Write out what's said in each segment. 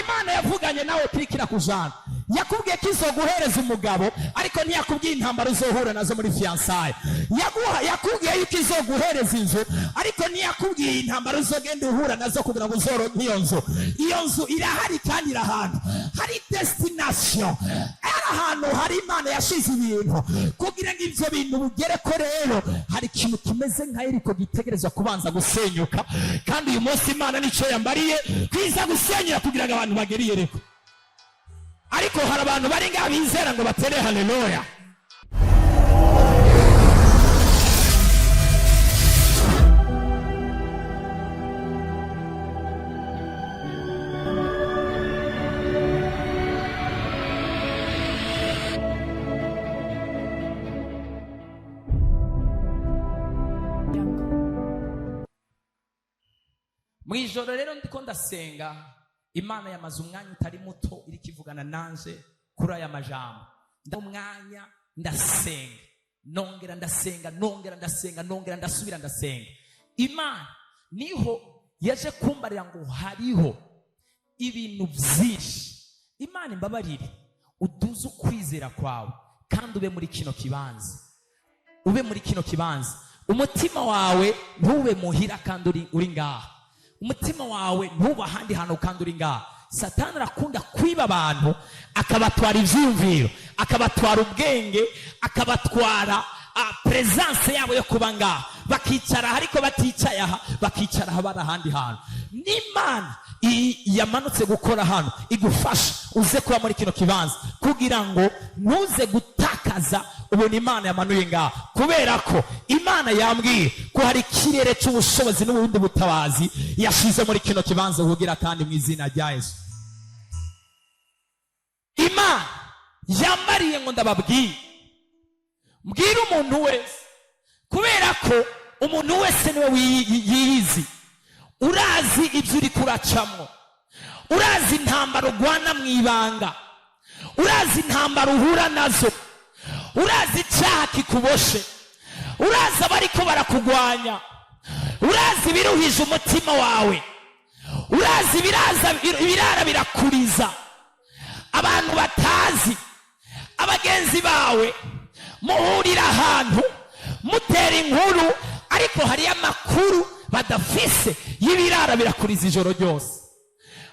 Imana yavuganye nawe kirikira kujana, yakubwiye ko izoguhereza umugabo ariko ntiyakubwiye intambara uzohura nazo muri fiançailles. Yakubwiye yuko izoguhereza inzu ariko ntiyakubwiye intambara uzogenda uhura nazo kugira ngo uzoronke iyo nzu. Iyo nzu irahari kandi irahantu hari destination, ahantu hari Imana yashize ibintu kugira ngo ivyo bintu bugere ko. Rero hari ikintu kimeze nka Yeriko gitegerezwa kubanza gusenyuka, kandi uyu munsi Imana nico yambariye kwiza gusenyura kugira ngo abantu bagere i Yeriko. Ariko hari abantu bari ngaho bizera ngo batere haleluya. Mwijoro rero ndiko ndasenga, Imana yamaze umwanya utari muto iri kivugana nanje kuri aya majambo. Umwanya ndasenga, nongera ndasenga, nongera ndasenga, nongera ndasubira ndasenga. Imana niho yaje kumbarira ngo hariho ibintu byinshi. Imana imbabarire, uduze ukwizera kwawe kandi ube muri kino kibanza, ube muri kino kibanza. Umutima wawe ntube muhira kandi uri ngaha, umutima wawe ntuba ahandi hantu kandi uri ngaha. Satani arakunda kwiba abantu, akabatwara ivyiyumviro, akabatwara ubwenge, akabatwara presence yabo yo kuba ngaha, bakicara ariko baticaye aha, bakicara aha bari ahandi hantu. N'Imana yamanutse gukora hano igufasha uze kuba muri kino kibanza kugira ngo ntuze gutakaza ubona Imana yamanuye ngaha, kubera ko Imana yambwiye ko hari ikirere cy'ubushobozi n'ubundi butabazi yashize muri kino kibanza kugira kandi mu izina rya Yesu. Imana yambariye ngo ndababwiye mbwira umuntu wese, kubera ko umuntu wese niwe yiyizi, urazi ibyo uri kuracamo, urazi intambara ugwana mu ibanga, urazi intambara uhura nazo, urazi icyaha kikuboshe, urazi abariko barakugwanya, urazi biruhije umutima wawe, urazi ibirara birakuriza, abantu batazi, abagenzi bawe muhurira ahantu mutera inkuru ariko hari amakuru badafise y'ibirara birakuriza ijoro ryose.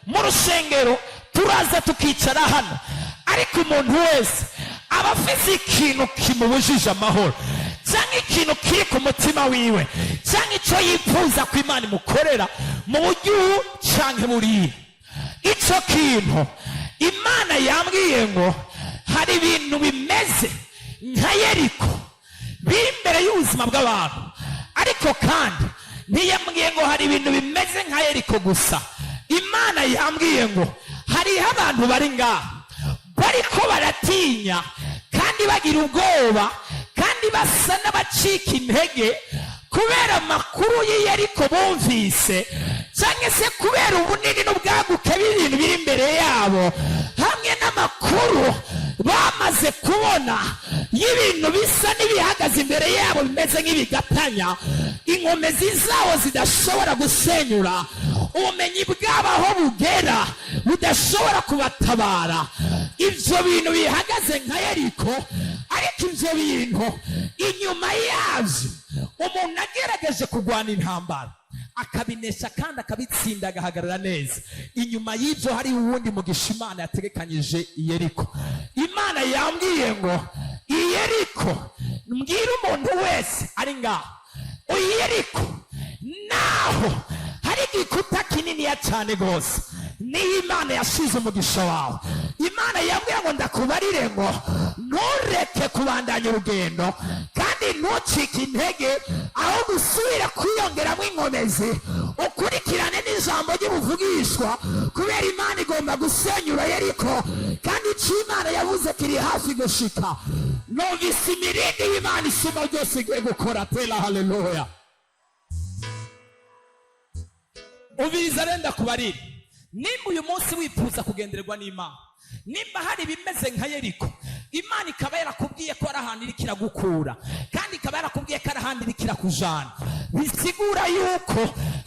Mu rushengero turaza tukicara hano ariko umuntu wese aba afise ikintu kimubujije amahoro, cyangwa ikintu kiri ku mutima wiwe, cyangwa icyo yifuza ko Imana imukorera mu buryo cyangwa buriya. Icyo kintu Imana yambwiye ngo hari ibintu bimeze nka Yeriko biri imbere y'ubuzima bw'abantu, ariko kandi ntiyambwiye ngo hari ibintu bimeze nka Yeriko gusa. Imana yambwiye ngo hariho abantu bari ngaha bariko baratinya kandi bagira ubwoba kandi basa n'abacika intege kubera amakuru y'Yeriko bumvise, cyangwa se kubera ubunini n'ubwaguke bw'ibintu biri imbere yabo, hamwe n'amakuru bamaze kubona y'ibintu bisa n'ibihagaze imbere yabo bimeze nk'ibigatanya, inkomezi zabo zidashobora gusenyura, ubumenyi bwabo aho bugera budashobora kubatabara. Ivyo bintu bihagaze nka Yeriko, ariko ivyo bintu inyuma yavyo umuntu agerageje kugwana intambara akabinesha kandi akabitsinda agahagarara neza, inyuma y'ivyo hari uwundi mugisha Imana yategekanyije Yeriko. Imana yambwiye ngo Yeriko, mbwira umuntu wese ari ngaho, Yeriko naho hari igikuta kinini ya cyane gose, niyo Imana yashize umugisha wawe. Imana yambwiye ngo ndakubarire ngo ntureke kubandanya urugendo kandi ntucike intege, aho gusubira kwiyongeramo inkomezi ukurikirane n'ijambo ry'ubuvugishwa, kubera Imana igomba gusenyura Yeriko kandi icyo Imana yavuze kiri hafi gushika. Numvise imirindi y'Imana isuma ryose igiye gukora. Tera haleluya. Ubiriza renda kubarira, nimba uyu munsi wifuza kugendererwa n'Imana, nimba hari bimeze nka Yeriko, Imana ikaba yarakubwiye ko ari ahantu iri kiragukura kandi ikaba yarakubwiye ko ari ahantu iri kirakujana, bisigura yuko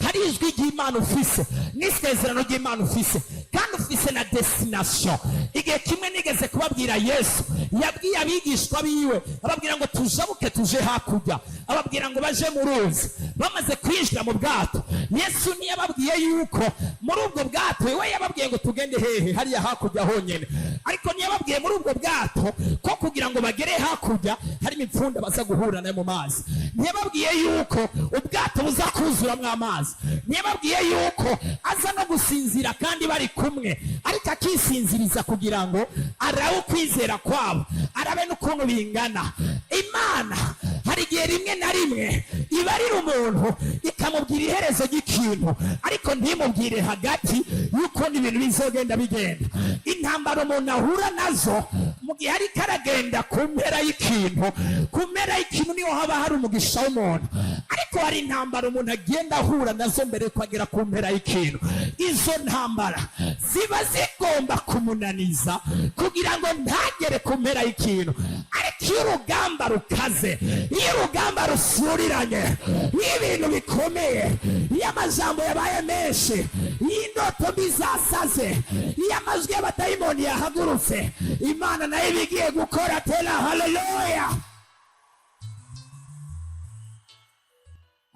hari ijwi ry'Imana ufise n'isezerano ry'Imana ufise, kandi ufise na destination. Igihe kimwe nigeze kubabwira Yesu yabwiye abigishwa biwe ababwira ngo tujabuke tuje hakurya, ababwira ngo baje mu ruzi. Bamaze kwinjira mu bwato, Yesu ntiyababwiye yuko muri ubwo bwato we yababwiye ngo tugende hehe hariya hakurya honyene, ariko ntiyababwiye muri ubwo bwato ko kugira ngo bagere hakurya hari imipfunda baza guhura nayo mu mazi. Ntiyababwiye yuko ubwato buza kuzuramwo amazi. Ntiyababwiye yuko aza no gusinzira kandi bari kumwe, ariko akisinziriza kugira ngo arabe ukwizera kwabo, arabe n'ukuntu bingana. Imana hari igihe rimwe na rimwe ibarira umuntu ikamubwira iherezo ry'ikintu, ariko ntimubwire hagati yuko ibintu bizogenda bigenda. Intambara umuntu ahura nazo mu gihe ariko aragenda ku mpera y'ikintu, ku mpera y'ikintu niho haba hari umugisha w'umuntu, ariko hari intambara umuntu agenda ahura nazo mbere ko agera ku mpera y'ikintu. Izo ntambara ziba zigomba kumunaniza kugira ngo ntagere ku mpera y'ikintu. Ariko iyo urugamba rukaze, iyo urugamba rusuriranye, iyo ibintu bikomeye, iyo amajambo yabaye menshi, iyo indoto mbi zasaze, iyo amajwi y'abadayimoni yahagurutse, Imana nayo iba igiye gukora. Tera haleluya.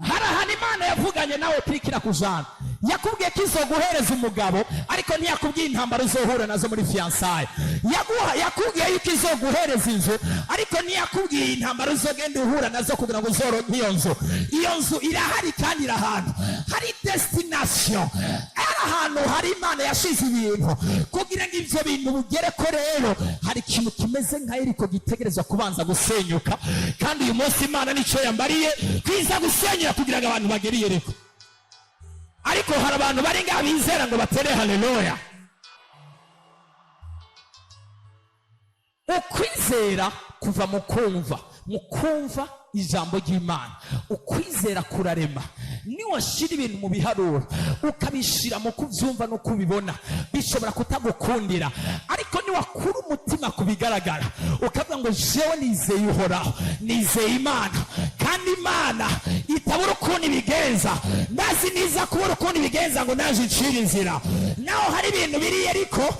Hari ahantu Imana yavuganye nawe kirikira kujana, yakubwiye ko izoguhereza umugabo, ariko ntiyakubwiye intambara uzohura nazo muri fiansaye. Yakubwiye yuko izoguhereza inzu, ariko ntiyakubwiye intambara uzogenda uhura nazo kugira ngo uzoronke iyo nzu. Iyo nzu irahari kandi iri ahantu hari destination, ari ahantu hari Imana yashize ibintu kugira ngo ivyo bintu bugere ko. Rero hari ikintu kimeze nka Yeriko gitegerezwa kubanza gusenyuka, kandi uyu munsi Imana nico yambariye kwiza gusenyura kugira ngo abantu bagere i Yeriko. Ariko hari abantu bari ngaho bizera ngo batere haleluya. Ukwizera kuva mu kumva ijambo ry'Imana. Ukwizera kurarema. Niwashira ibintu mu biharuro ukabishira mu kuvyumva no kubibona, bishobora kutagukundira, ariko niwakura umutima kubigaragara ukavuga ngo jewe nizeye Uhoraho, nizeye Imana, kandi Imana itabura ukuntu ibigenza, ndazi niza kubura ukuntu ibigenza ngo naje ncira inzira. Naho hari ibintu biri Yeriko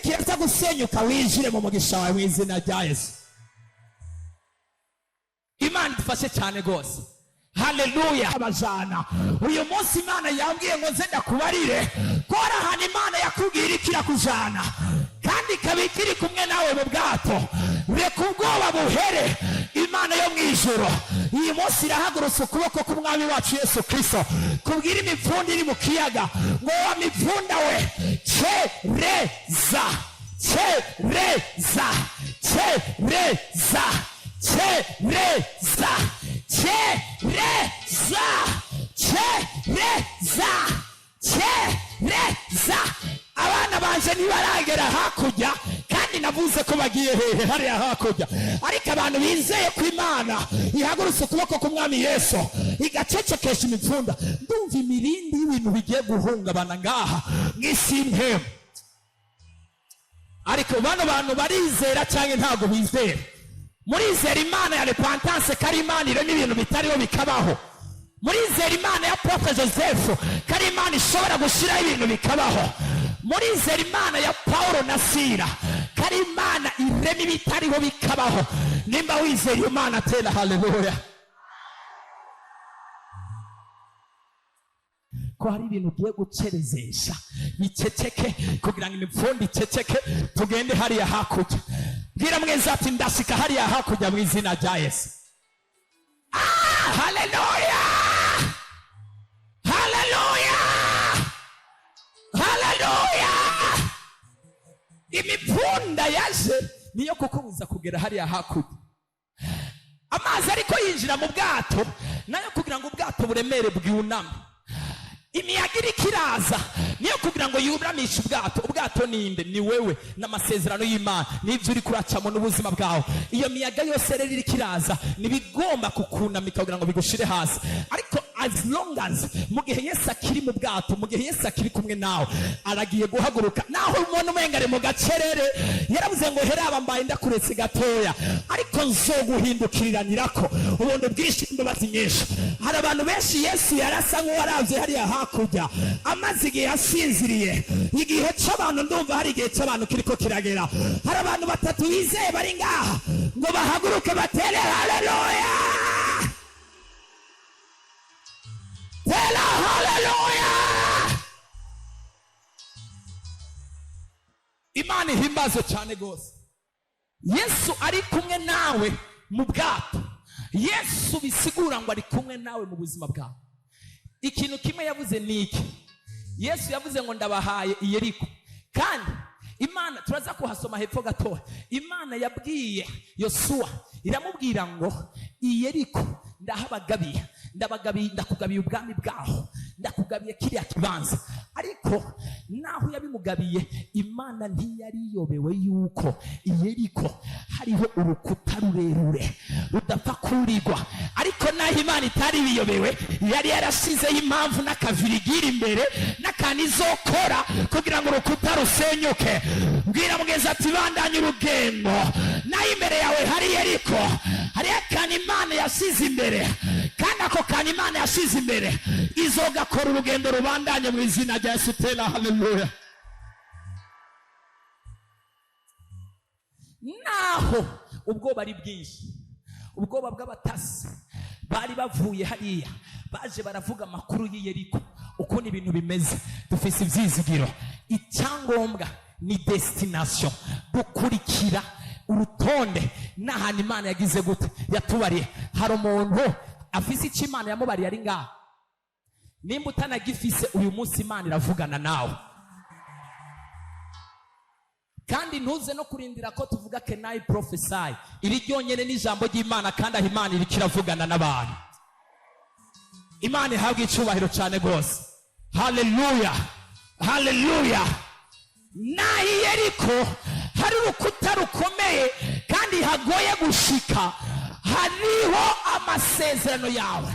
iraza gusenyuka, winjire mu mugisha wawe mu izina rya Yesu. Imana idufashe cyane gose. Haleluya. Abajana uyu munsi Imana yambwiye ngo nze ndakubarire ko hari ahantu Imana yakubwira ikira kujana, kandi ikabikiri kumwe nawe mu bwato. Reka ubwoba buhere. Imana yo mu ijuru iyi munsi irahagurutse ukuboko k'umwami wacu Yesu Kristo kubwira imipfunda iri mu kiyaga ngo wa mipfunda we cereza, cereza, cereza, cereza, cereza, cereza, cereza. Abana banje ntibaragera hakurya, kandi navuze ko bagiye hehe hariya hakurya, ariko abantu bizeye ko Imana ihagurutse ukuboko k'umwami Yesu igacecekesha imipfunda. Ndumva imirindi y'ibintu bigiye guhungabana ngaha mw'isi y'imhemu. Ariko bano bantu barizera cyangwa ntabwo bizera? Murizera Imana ya repentance kari Imana irema ibintu bitariho bikabaho? Murizera Imana ya Apotre Joseph kari Imana ishobora gushiraho ibintu bikabaho? Murizera Imana ya Paulo na Sila kari Imana irema ibitariho bikabaho? Nimba wizera Imana tena haleluya. Ko hari ibintu ugiye gucerezesha biceceke kugira ngo imipfundo iceceke, tugende hariya hakurya. Bwira mwenza ati ndashika hariya hakurya mu izina rya Yesu. Haleluya, haleluya, haleluya. Imipfunda yaje niyo kukubuza kugera hariya hakurya. Amazi ariko yinjira mu bwato nayo kugira ngo ubwato buremere bwuname. Imiyaga iriko iraza niyo kugira ngo yuramishe ubwato. Ubwato ninde? Ni wewe n'amasezerano y'Imana, n'ivyo uri kuracamo n'ubuzima bwawe. Iyo miyaga yose rero iriko iraza nibigomba kukunamika kugira ngo bigushire hasi, ariko as long as mu gihe Yesu akiri mu bwato, mu gihe Yesu akiri kumwe nawe, aragiye guhaguruka. Naho umuntu umengare mu gacerere, yaravuze ngo heraba mbaye ndakuretse gatoya, ariko nzoguhindukiriranirako ubuntu bwinshi imbabazi nyinshi. Hari abantu benshi Yesu yarasa nk'uwaravye hariya hakurya, amaze igihe asinziriye. Igihe c'abantu ndumva hari igihe c'abantu kiriko kiragera. Hari abantu batatu bizeye bari ngaha ngo bahaguruke batere haleluya, tera haleluya. Imana ihimbaze cyane gose. Yesu ari kumwe nawe mu bwato. Yesu bisigura ngo ari kumwe nawe mu buzima bwawe. Ikintu kimwe yavuze niki, Yesu yavuze ngo ndabahaye Yeriko. Kandi Imana turaza kuhasoma hepfo gatoya. Imana yabwiye Yosuwa, iramubwira ngo Yeriko ndahabagabiye, ndakugabiye ubwami bwaho, ndakugabiye kiriya kibanza. Ariko naho yabimugabiye, Imana ntiyariyobewe yuko Yeriko hariho urukuta rurerure rudapfa kurirwa. Ariko naho Imana itari biyobewe, yari yarashizeho impamvu n'akavirigira imbere n'akantu izokora kugira ngo urukuta rusenyuke. Mbwira mugenzi ati bandanye urugendo, naho imbere yawe hari Yeriko, hari akantu Imana yashize imbere, kandi ako kantu Imana yashize imbere izogakora urugendo rubandanye mu izina rya Yesu. Tera haleluya. Naho ubwoba ari bwinshi, ubwoba bw'abatasi bari bavuye hariya, baje baravuga amakuru y'Yeriko ukuntu ibintu bimeze. Dufise ivyizigiro, icyangombwa ni destination, dukurikira urutonde n'ahantu Imana yagize gute, yatubariye. Hari umuntu afise icyo Imana yamubariye ari ngaho. Nimba utanagifise uyu munsi, Imana iravugana nawe. Kandi ntuze no kurindira ko tuvuga can I prophesy. Iri ryonyene n'ijambo ry'Imana, kandi aho Imana iri kiravugana n'abantu. Imana ihabwe icubahiro cyane gose. Haleluya, haleluya. Naho Yeriko hari urukuta rukomeye kandi hagoye gushika, hariho amasezerano yawe.